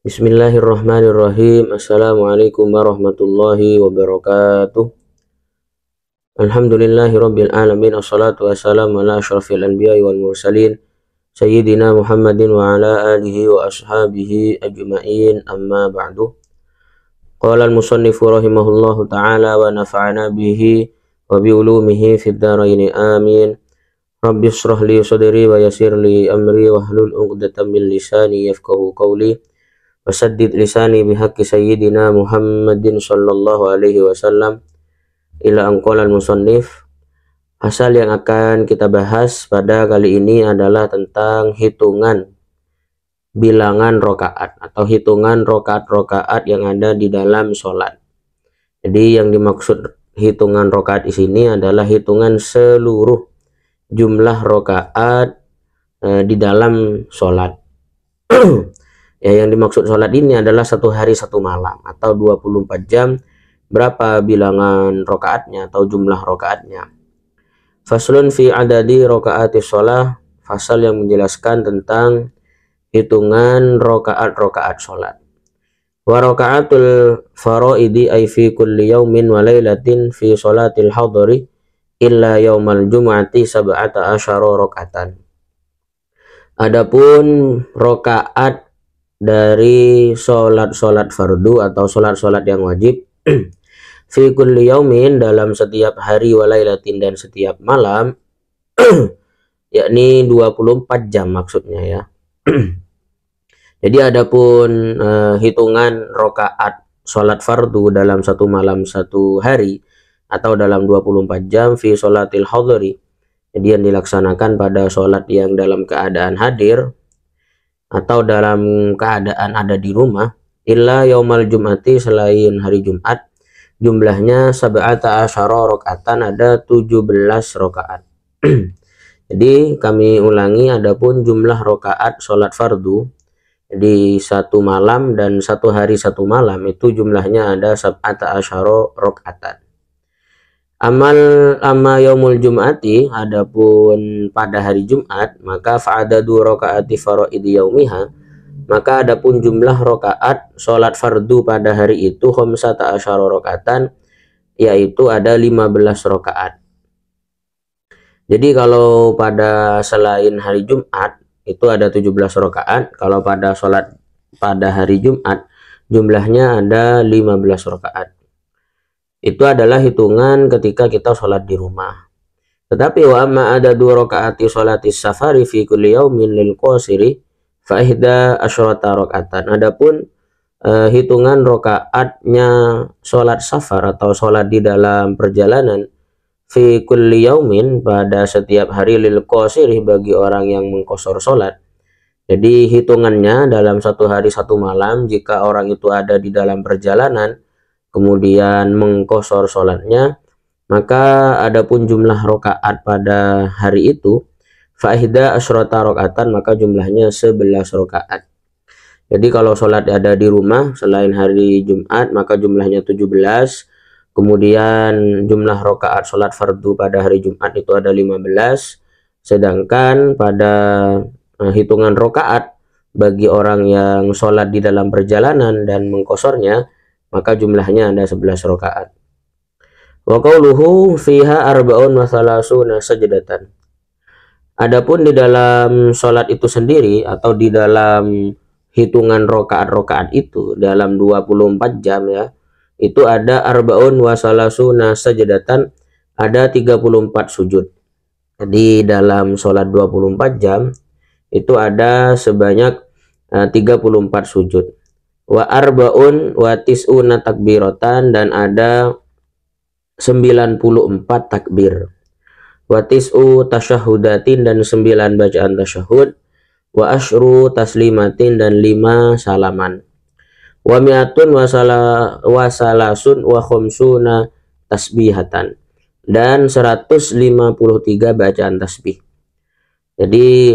Bismillahirrahmanirrahim. Assalamualaikum warahmatullahi wabarakatuh. Alhamdulillahirabbil alamin. Wassalatu wassalamu ala asyrafil anbiya'i wal mursalin sayyidina Muhammadin wa ala alihi wa ashabihi ajma'in. Amma ba'du. Qala al-musannifu rahimahullahu ta'ala wa nafa'ana bihi wa bi ulumihi fid dharain amin. Rabbi shrah li sadri wa yassir li amri wa hlul 'uqdatam min lisani yafqahu qawli. Wasaddid lisani bihaqqi sayyidina Muhammadin sallallahu alaihi wasallam ila anqalal musannif. Asal yang akan kita bahas pada kali ini adalah tentang hitungan bilangan rokaat atau hitungan rokaat-rokaat yang ada di dalam sholat. Jadi yang dimaksud hitungan rokaat di sini adalah hitungan seluruh jumlah rokaat di dalam sholat. Ya, yang dimaksud sholat ini adalah satu hari satu malam atau 24 jam, berapa bilangan rokaatnya atau jumlah rokaatnya. Faslun fi adadi rokaati sholat, fasal yang menjelaskan tentang hitungan rokaat-rokaat sholat. Wa rokaatul faraidi ay fi kulli yaumin wa laylatin fi sholatil hadri illa yaumal jum'ati sab'ata asyara rokaatan. Adapun rokaat dari sholat fardu atau sholat yang wajib fi kulli yaumin, dalam setiap hari walailatin, dan setiap malam yakni 24 jam maksudnya ya. Jadi adapun hitungan rokaat sholat fardu dalam satu malam satu hari atau dalam 24 jam fi sholatil hadri, jadi yang dilaksanakan pada sholat yang dalam keadaan hadir atau dalam keadaan ada di rumah, illa yaumal jum'ati, selain hari Jumat, jumlahnya sab'ata asyara rakaatan, ada 17 rakaat. Jadi kami ulangi, adapun jumlah rakaat sholat fardu di satu malam dan satu hari satu malam itu jumlahnya ada sab'ata asyara rakaatan. Amma yaumul jum'ati, adapun pada hari Jumat, maka fa'adadu rakaati faraidi yaumiha, maka adapun jumlah rakaat sholat fardu pada hari itu khamsata asyara rakaatan, yaitu ada 15 rakaat. Jadi kalau pada selain hari Jumat itu ada 17 rakaat, kalau pada sholat pada hari Jumat jumlahnya ada 15 rakaat. Itu adalah hitungan ketika kita sholat di rumah. Tetapi wa amma ada 2 rakaati sholatis safari fi kulli yaumin lil qasiri fa ihda asyrata rakaatan. Adapun hitungan rakaatnya sholat safar atau sholat di dalam perjalanan fi kulli yaumin, pada setiap hari lil qasiri, bagi orang yang mengqashar sholat. Jadi hitungannya dalam satu hari satu malam, jika orang itu ada di dalam perjalanan kemudian mengqashar sholatnya, maka adapun jumlah rakaat pada hari itu fa'ihda asyrata rakaatan, maka jumlahnya 11 rakaat. Jadi kalau sholat ada di rumah selain hari Jumat maka jumlahnya 17, kemudian jumlah rakaat sholat fardu pada hari Jumat itu ada 15, sedangkan pada hitungan rakaat bagi orang yang sholat di dalam perjalanan dan mengqasharnya, maka jumlahnya ada 11 rakaat. Wa qauluhu fiha arba'un wa salasuna sajdatan. Adapun di dalam sholat itu sendiri atau di dalam hitungan rakaat-rakaat itu dalam 24 jam ya, itu ada arba'un wa salasuna sajdatan, ada 34 sujud. Jadi dalam sholat 24 jam itu ada sebanyak 34 sujud. Wa arba'un wa tis'una takbiratan, dan ada 94 takbir. Wa tis'u tasyahudatin, dan 9 bacaan tasyahud. Wa asyru taslimatin, dan 5 salaman. Wa mi'atun wa salasun wa khumsuna tasbihatan, dan 153 bacaan tasbih. Jadi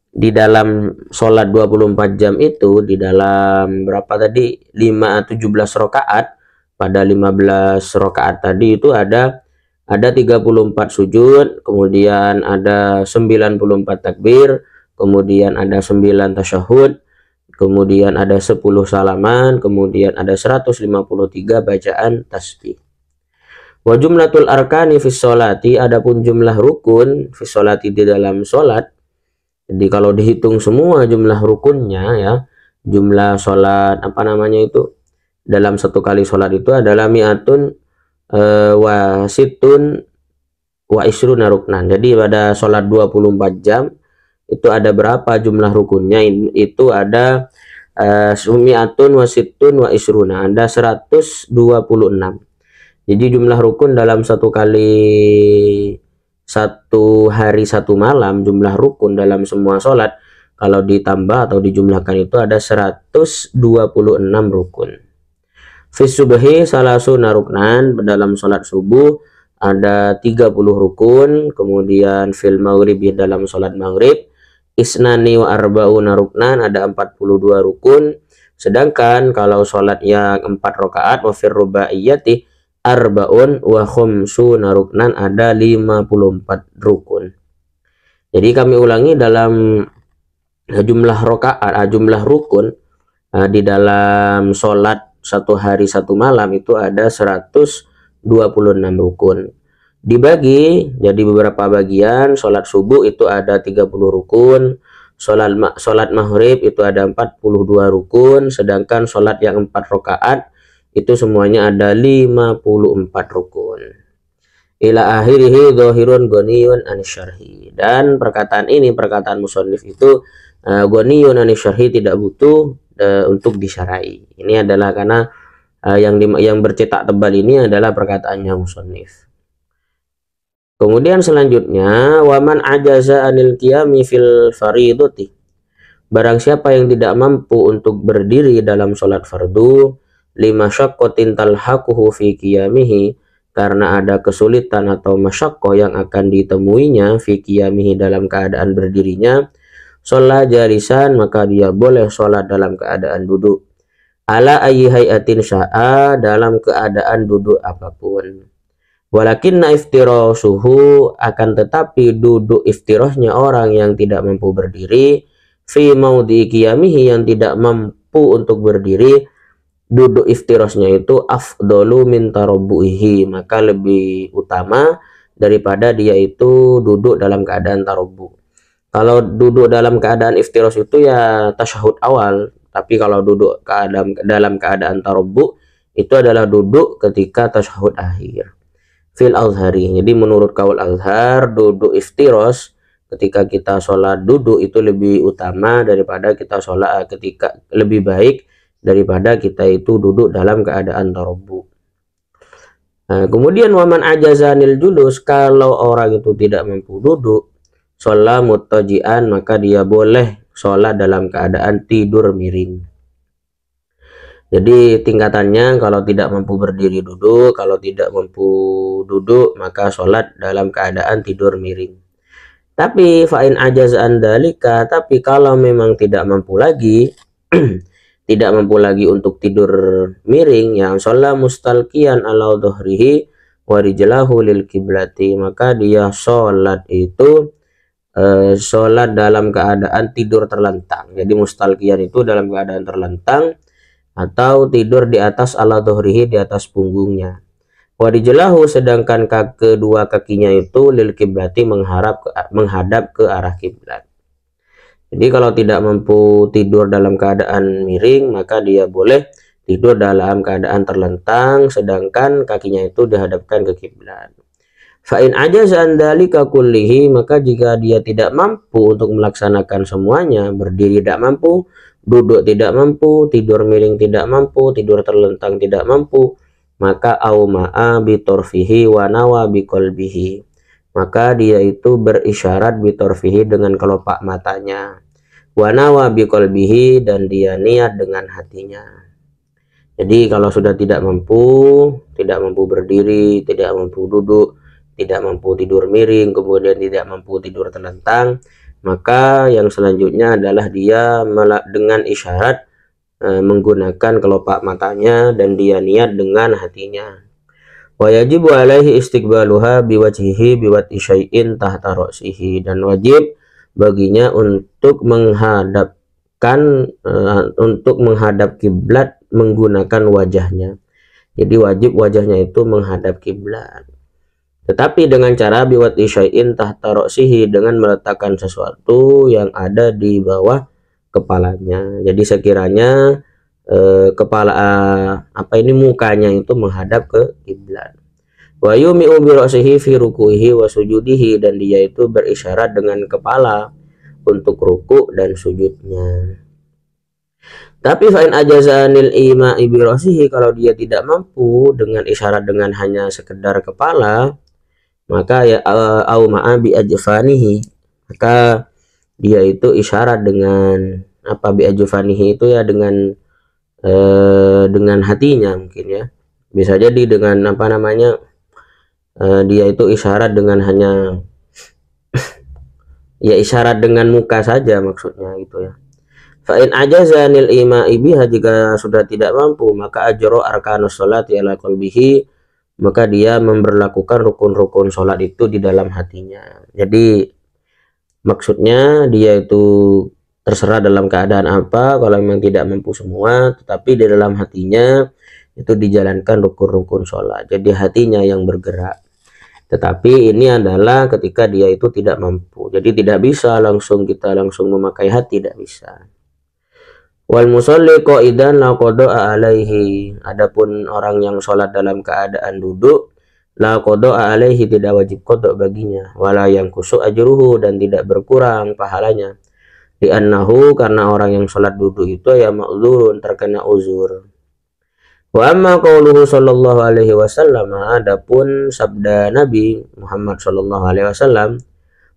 di dalam sholat 24 jam itu, di dalam berapa tadi, 17 rakaat, pada 15 rakaat tadi itu ada 34 sujud, kemudian ada 94 takbir, kemudian ada 9 tasyahud, kemudian ada 10 salaman, kemudian ada 153 bacaan tasbih. Wa jumlatul arkani fis sholati, adapun jumlah rukun fis sholati di dalam sholat. Jadi kalau dihitung semua jumlah rukunnya ya, jumlah sholat apa namanya itu dalam satu kali sholat itu adalah mi'atun wa situn wa isruna ruknan. Jadi pada sholat 24 jam itu ada berapa jumlah rukunnya? Itu ada mi'atun wa situn wa isruna, ada 126. Jadi jumlah rukun dalam satu hari satu malam, jumlah rukun dalam semua sholat kalau ditambah atau dijumlahkan itu ada 126 rukun. Fis subhi salasuna ruknan, dalam sholat subuh ada 30 rukun. Kemudian fil maghribi, dalam sholat maghrib isnani wa arba'una ruknan, ada 42 rukun. Sedangkan kalau sholat yang 4 rakaat wa fir rubaiyati arba'un wa khumsuna ruknan, ada 54 rukun. Jadi kami ulangi, dalam jumlah rakaat, jumlah rukun di dalam sholat satu hari satu malam itu ada 126 rukun. Dibagi jadi beberapa bagian. Sholat subuh itu ada 30 rukun, sholat maghrib itu ada 42 rukun, sedangkan sholat yang 4 rakaat itu semuanya ada 54 rukun. Ila akhirihi dhahirun ghaniyun anisyarhi. Dan perkataan ini, perkataan musannif itu ghaniyun anisyarhi, tidak butuh untuk disyarahi. Ini adalah karena yang bercetak tebal ini adalah perkataannya musannif. Kemudian selanjutnya, waman ajaza anil qiyami fil faridati, barang siapa yang tidak mampu untuk berdiri dalam sholat fardu, lima syaqqatin talhaquhu fi qiyamihi, karena ada kesulitan atau masyaqqah yang akan ditemuinya fi qiyamihi, dalam keadaan berdirinya, sholat jalisan, maka dia boleh sholat dalam keadaan duduk. Ala ayyi hayatin sya'a, dalam keadaan duduk apapun. Walakinna iftirasuhu, akan tetapi duduk iftirahnya orang yang tidak mampu berdiri, fi maudhi qiyamihi, yang tidak mampu untuk berdiri, duduk iftirasnya itu afdalu min tarabbuhi, maka lebih utama daripada dia itu duduk dalam keadaan tarabbu. Kalau duduk dalam keadaan iftiras itu ya tasyahud awal, tapi kalau duduk dalam keadaan tarabbu itu adalah duduk ketika tasyahud akhir. Fil azhari, jadi menurut kaul azhar, duduk iftiras ketika kita sholat duduk itu lebih utama daripada kita sholat ketika, lebih baik daripada kita itu duduk dalam keadaan tarabbu. Nah, kemudian waman ajazanil julus, kalau orang itu tidak mampu duduk, sholat muttaji'an, maka dia boleh sholat dalam keadaan tidur miring. Jadi tingkatannya, kalau tidak mampu berdiri duduk, kalau tidak mampu duduk maka sholat dalam keadaan tidur miring. Tapi fa'in ajazan dalika, tapi kalau memang tidak mampu lagi tidak mampu lagi untuk tidur miring, yang sholat mustalqiyan ala dhuhrihi wa rijlahu lil kiblati, maka dia sholat itu sholat dalam keadaan tidur terlentang. Jadi mustalqiyan itu dalam keadaan terlentang, atau tidur di atas ala dhuhrihi, di atas punggungnya. Wa rijlahu, sedangkan kedua kakinya itu lil kiblati, menghadap ke arah kiblat. Jadi kalau tidak mampu tidur dalam keadaan miring, maka dia boleh tidur dalam keadaan terlentang, sedangkan kakinya itu dihadapkan ke kiblat. Fa'in ajaza an dzalika kullihi, maka jika dia tidak mampu untuk melaksanakan semuanya, berdiri tidak mampu, duduk tidak mampu, tidur miring tidak mampu, tidur terlentang tidak mampu, maka auma'a bitorfihi wa nawa biqalbihi, maka dia itu berisyarat bitorfihi, dengan kelopak matanya, wa nawa biqalbihi, dan dia niat dengan hatinya. Jadi kalau sudah tidak mampu berdiri, tidak mampu duduk, tidak mampu tidur miring, kemudian tidak mampu tidur terlentang, maka yang selanjutnya adalah dia dengan isyarat menggunakan kelopak matanya, dan dia niat dengan hatinya. Wa yajibu alaihi istiqbaluha biwajhihi biwati syai'in tahta ra'sihi, dan wajib baginya untuk menghadap untuk menghadap kiblat menggunakan wajahnya. Jadi wajib wajahnya itu menghadap kiblat. Tetapi dengan cara biwat isyai'in tahta ra'sihi, dengan meletakkan sesuatu yang ada di bawah kepalanya. Jadi sekiranya kepala mukanya itu menghadap ke kiblat. Wa yumi'u bi ra'sihi fi ruku'ihi wa sujudihi, dan dia itu berisyarat dengan kepala untuk ruku dan sujudnya. Tapi fa'in ajazanil ima'i bi ra'sihi, kalau dia tidak mampu dengan isyarat dengan hanya sekedar kepala, maka ya au ma'a bi ajfanihi, maka dia itu isyarat dengan bi ajfanihi itu ya dengan hatinya mungkin ya. Bisa jadi dengan dia itu isyarat dengan hanya ya isyarat dengan muka saja maksudnya gitu ya. Fa'in ajazanil ima'i biha, jika sudah tidak mampu, maka ajro arkanus sholati ala qalbihi, maka dia memberlakukan rukun-rukun sholat itu di dalam hatinya. Jadi maksudnya dia itu terserah dalam keadaan apa, kalau memang tidak mampu semua, tetapi di dalam hatinya itu dijalankan rukun-rukun sholat. Jadi hatinya yang bergerak. Tetapi ini adalah ketika dia itu tidak mampu. Jadi tidak bisa kita langsung memakai hati, tidak bisa. Wal musalli qa'idan la qada'a alaihi, adapun orang yang sholat dalam keadaan duduk, la qada'a alaihi, tidak wajib qada baginya, wala yang kusuk ajruhu, dan tidak berkurang pahalanya. Li'annahu, karena orang yang sholat duduk itu ya ma'dzurun, terkena uzur. Wa amma qauluhu sallallahu alaihi wasallam, adapun sabda Nabi Muhammad sallallahu alaihi wasallam,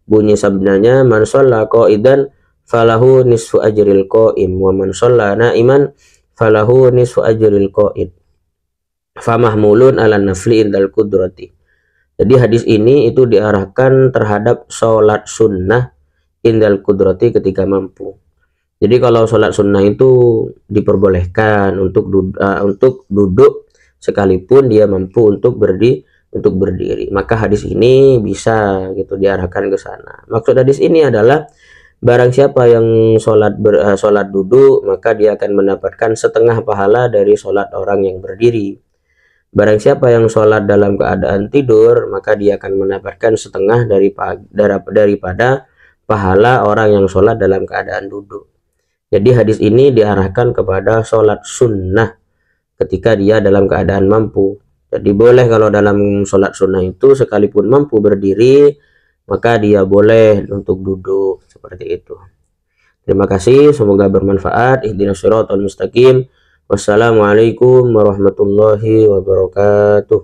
bunyi sabdanya, man shalla qa'idan falahu nisfu ajril qa'im, wa man shalla na'iman falahu nisfu ajril qa'id, famahmulun ala nafli indal qudrati. Jadi hadis ini itu diarahkan terhadap sholat sunnah indal qudrati, ketika mampu. Jadi kalau sholat sunnah itu diperbolehkan untuk duduk sekalipun dia mampu untuk berdiri. Maka hadis ini bisa gitu diarahkan ke sana. Maksud hadis ini adalah barang siapa yang sholat duduk, maka dia akan mendapatkan setengah pahala dari sholat orang yang berdiri. Barang siapa yang sholat dalam keadaan tidur, maka dia akan mendapatkan setengah daripada pahala orang yang sholat dalam keadaan duduk. Jadi hadis ini diarahkan kepada sholat sunnah ketika dia dalam keadaan mampu. Jadi boleh kalau dalam sholat sunnah itu sekalipun mampu berdiri, maka dia boleh untuk duduk seperti itu. Terima kasih, semoga bermanfaat. Ihdinas shiratal mustaqim. Wassalamualaikum warahmatullahi wabarakatuh.